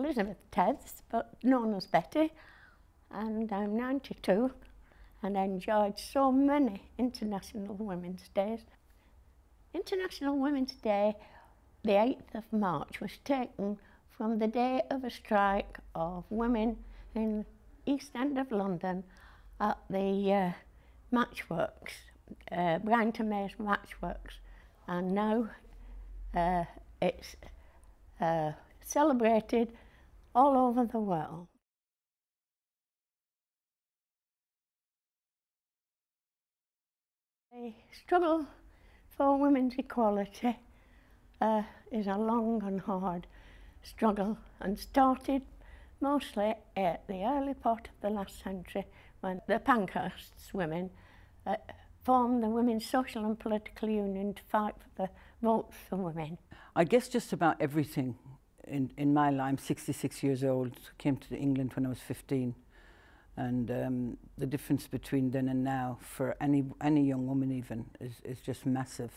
Elizabeth Tedds, but known as Betty, and I'm 92 and I enjoyed so many International Women's Days. International Women's Day, the 8th of March, was taken from the day of a strike of women in East End of London at the Matchworks, Bryanton Mays Matchworks, and now it's celebrated all over the world. The struggle for women's equality is a long and hard struggle, and started mostly at the early part of the last century when the Pankhurst women formed the Women's Social and Political Union to fight for the votes for women. I guess just about everything in my life. I'm 66 years old, came to England when I was 15, and the difference between then and now for any young woman even is just massive.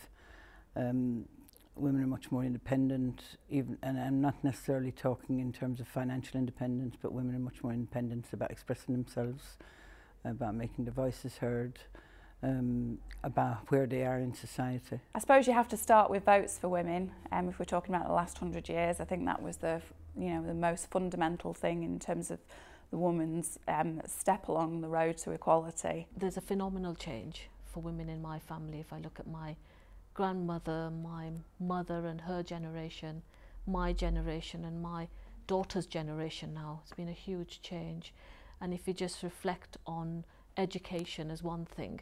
Women are much more independent, and I'm not necessarily talking in terms of financial independence, but women are much more independent about expressing themselves, about making their voices heard, about where they are in society. I suppose you have to start with votes for women. If we're talking about the last 100 years, I think that was the most fundamental thing in terms of the woman's step along the road to equality. There's a phenomenal change for women in my family. If I look at my grandmother, my mother and her generation, my generation and my daughter's generation now, it's been a huge change. And if you just reflect on education as one thing,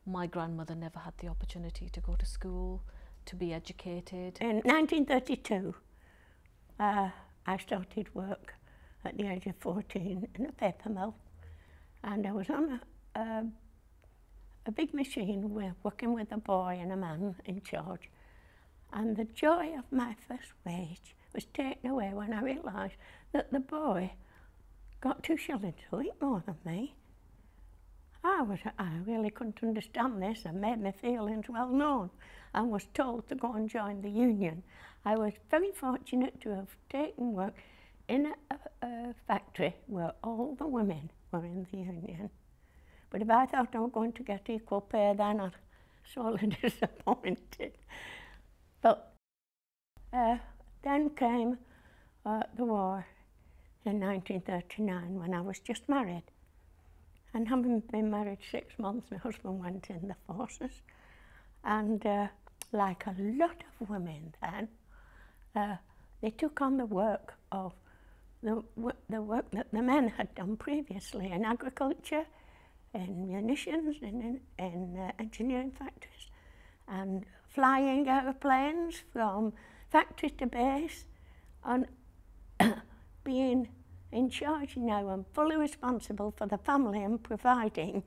my grandmother never had the opportunity to go to school, to be educated. In 1932, I started work at the age of 14 in a paper mill, and I was on a big machine working with a boy and a man in charge, and the joy of my first wage was taken away when I realised that the boy got 2 shillings a week more than me. I really couldn't understand this, and made my feelings well known, and was told to go and join the union. I was very fortunate to have taken work in a factory where all the women were in the union. But if I thought I was going to get equal pay, then I was sorely disappointed. But then came the war in 1939, when I was just married. And having been married 6 months, my husband went in the forces. And like a lot of women then, they took on the work of the work that the men had done previously in agriculture, in munitions, in engineering factories, and flying aeroplanes from factory to base, and being in charge now and fully responsible for the family and providing.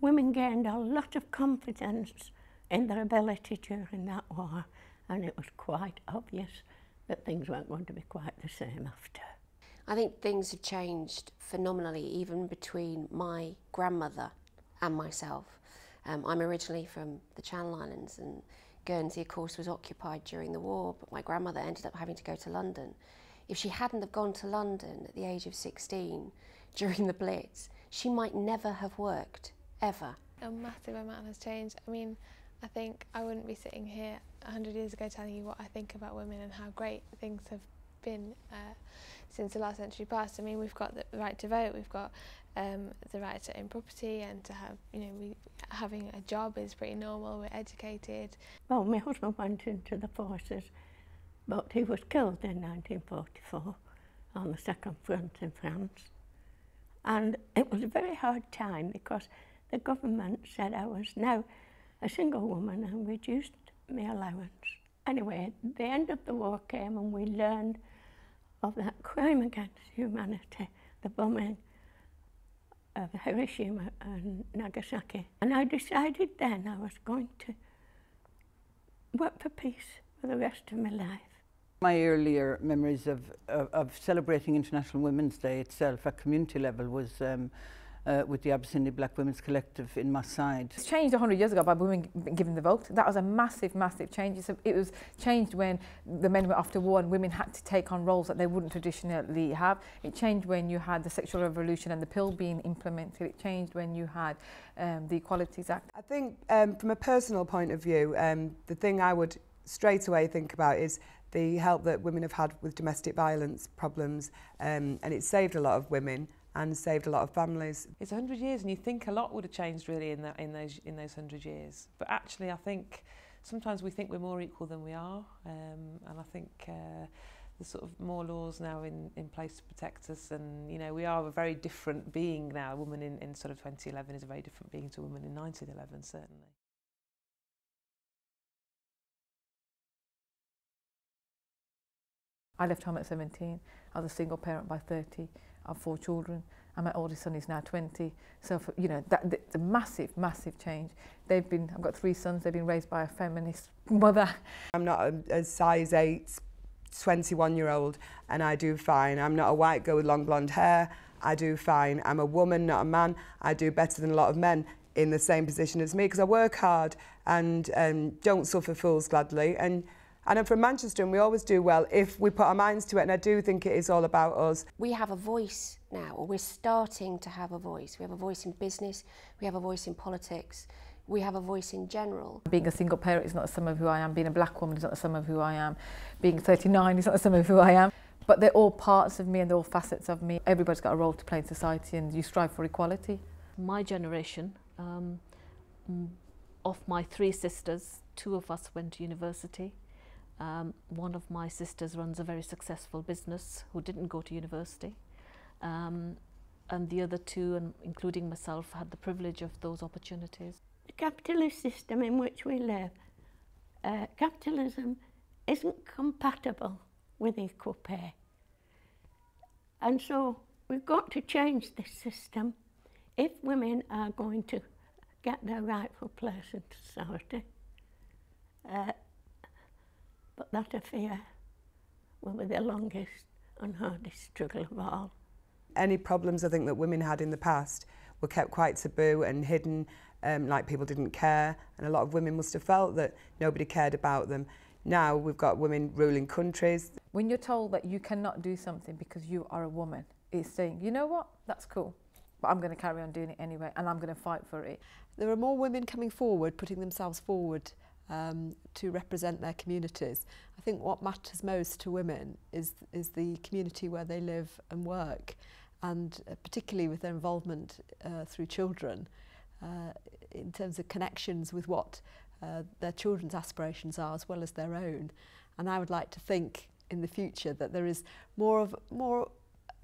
Women gained a lot of confidence in their ability during that war, and it was quite obvious that things weren't going to be quite the same after. I think things have changed phenomenally, even between my grandmother and myself. I'm originally from the Channel Islands, and Guernsey, of course, was occupied during the war, but my grandmother ended up having to go to London. If she hadn't have gone to London at the age of 16 during the Blitz, she might never have worked, ever. A massive amount has changed. I mean, I think I wouldn't be sitting here 100 years ago telling you what I think about women and how great things have been since the last century past. I mean, we've got the right to vote, we've got the right to own property, and to have, having a job is pretty normal, we're educated. Well, my husband went into the forces, but he was killed in 1944 on the Second Front in France. And it was a very hard time because the government said I was now a single woman and reduced my allowance. Anyway, the end of the war came and we learned of that crime against humanity, the bombing of Hiroshima and Nagasaki. And I decided then I was going to work for peace for the rest of my life. My earlier memories of celebrating International Women's Day itself at community level was with the Abyssinia Black Women's Collective in Moss Side. It's changed 100 years ago by women giving the vote. That was a massive, massive change. It was changed when the men went off to war and women had to take on roles that they wouldn't traditionally have. It changed when you had the sexual revolution and the pill being implemented. It changed when you had the Equalities Act. I think from a personal point of view, the thing I would straight away think about is the help that women have had with domestic violence problems, and it's saved a lot of women and saved a lot of families. It's 100 years, and you think a lot would have changed really in those 100 years. But actually, I think sometimes we think we're more equal than we are, and I think there's sort of more laws now in place to protect us, and you know, we are a very different being now. A woman in sort of 2011 is a very different being to a woman in 1911, certainly. I left home at 17. I was a single parent by 30. I have 4 children, and my oldest son is now 20. So, for, you know, the massive, massive change. I've got 3 sons. They've been raised by a feminist mother. I'm not a size 8, 21-year-old, and I do fine. I'm not a white girl with long blonde hair. I do fine. I'm a woman, not a man. I do better than a lot of men in the same position as me because I work hard and don't suffer fools gladly. And I'm from Manchester, and we always do well if we put our minds to it, and I do think it is all about us. We have a voice now, or we're starting to have a voice. We have a voice in business, we have a voice in politics, we have a voice in general. Being a single parent is not the sum of who I am. Being a black woman is not the sum of who I am. Being 39 is not the sum of who I am. But they're all parts of me and they're all facets of me. Everybody's got a role to play in society, and you strive for equality. My generation, of my 3 sisters, 2 of us went to university. One of my sisters runs a very successful business who didn't go to university, and the other 2, including myself, had the privilege of those opportunities. The capitalist system in which we live, capitalism isn't compatible with equal pay. And so we've got to change this system if women are going to get their rightful place in society. But that, I fear, will be the longest and hardest struggle of all. Any problems I think that women had in the past were kept quite taboo and hidden, like people didn't care, and a lot of women must have felt that nobody cared about them. Now we've got women ruling countries. When you're told that you cannot do something because you are a woman, it's saying, you know what, that's cool, but I'm going to carry on doing it anyway, and I'm going to fight for it. There are more women coming forward, putting themselves forward to represent their communities. I think what matters most to women is the community where they live and work, and particularly with their involvement through children, in terms of connections with what their children's aspirations are as well as their own. And I would like to think in the future that there is more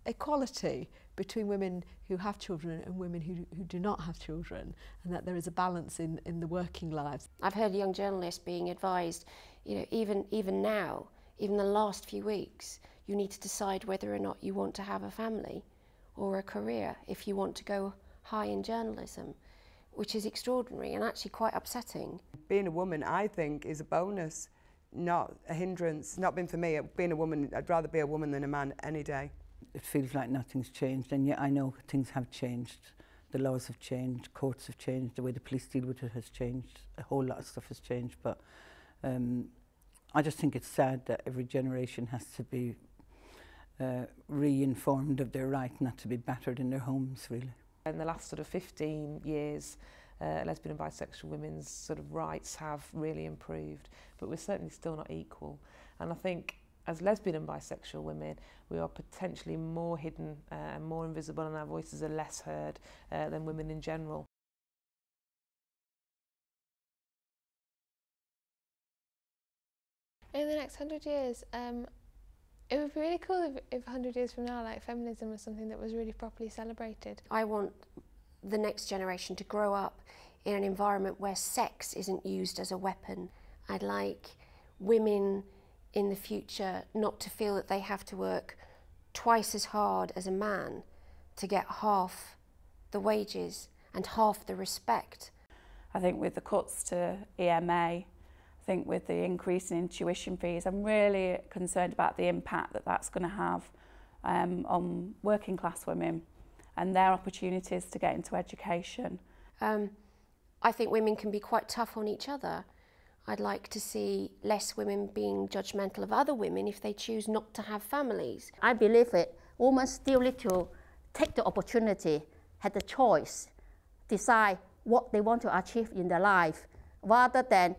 equality between women who have children and women who do not have children, and that there is a balance in the working lives. I've heard young journalists being advised, you know, even now, even the last few weeks, you need to decide whether or not you want to have a family or a career if you want to go high in journalism, which is extraordinary and actually quite upsetting. Being a woman, I think, is a bonus, not a hindrance. Not been for me. Being a woman, I'd rather be a woman than a man any day. It feels like nothing's changed, and yet I know things have changed. The laws have changed, courts have changed, the way the police deal with it has changed, a whole lot of stuff has changed, but I just think it's sad that every generation has to be re-informed of their right not to be battered in their homes, really. In the last sort of 15 years, lesbian and bisexual women's sort of rights have really improved, but we're certainly still not equal. And I think as lesbian and bisexual women, we are potentially more hidden and more invisible, and our voices are less heard than women in general. In the next 100 years, it would be really cool if 100 years from now, like, feminism was something that was really properly celebrated. I want the next generation to grow up in an environment where sex isn't used as a weapon. I'd like women in the future not to feel that they have to work twice as hard as a man to get half the wages and half the respect. I think with the cuts to EMA, I think with the increase in tuition fees, I'm really concerned about the impact that that's going to have on working class women and their opportunities to get into education. I think women can be quite tough on each other. I'd like to see less women being judgmental of other women if they choose not to have families. I believe it. Women still need to take the opportunity, have the choice, decide what they want to achieve in their life, rather than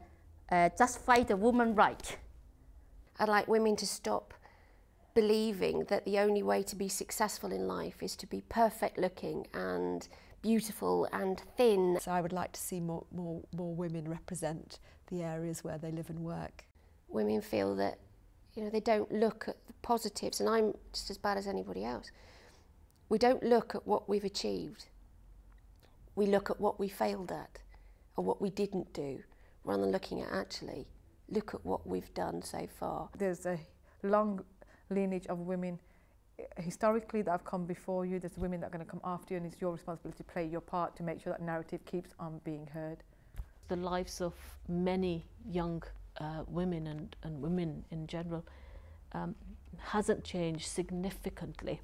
just fight the woman's right. I'd like women to stop believing that the only way to be successful in life is to be perfect looking and beautiful and thin. So I would like to see more women represent the areas where they live and work. Women feel that, you know, they don't look at the positives, and I'm just as bad as anybody else. We don't look at what we've achieved. We look at what we failed at or what we didn't do, rather than looking at actually, look at what we've done so far. There's a long lineage of women historically that have come before you. There's women that are going to come after you, and it's your responsibility to play your part to make sure that narrative keeps on being heard. The lives of many young women and women in general hasn't changed significantly,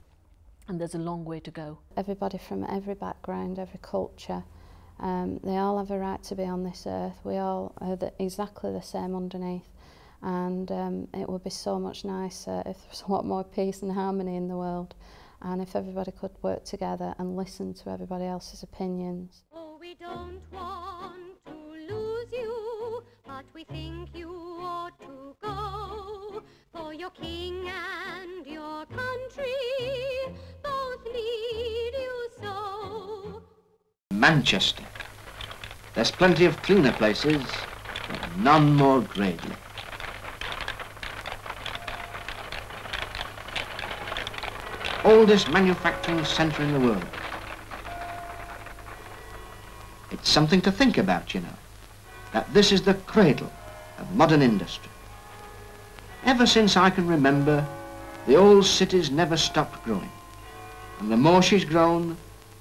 and there's a long way to go. Everybody from every background, every culture, they all have a right to be on this earth. We all are exactly the same underneath, and it would be so much nicer if there was a lot more peace and harmony in the world, and if everybody could work together and listen to everybody else's opinions. Oh, we don't want to lose you, but we think you ought to go, for your king and your country both need you so. Manchester. There's plenty of cleaner places, but none more gradely. Oldest manufacturing centre in the world. It's something to think about, you know, that this is the cradle of modern industry. Ever since I can remember, the old city's never stopped growing. And the more she's grown,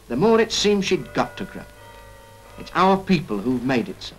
the more it seems she'd got to grow. It's our people who've made it so.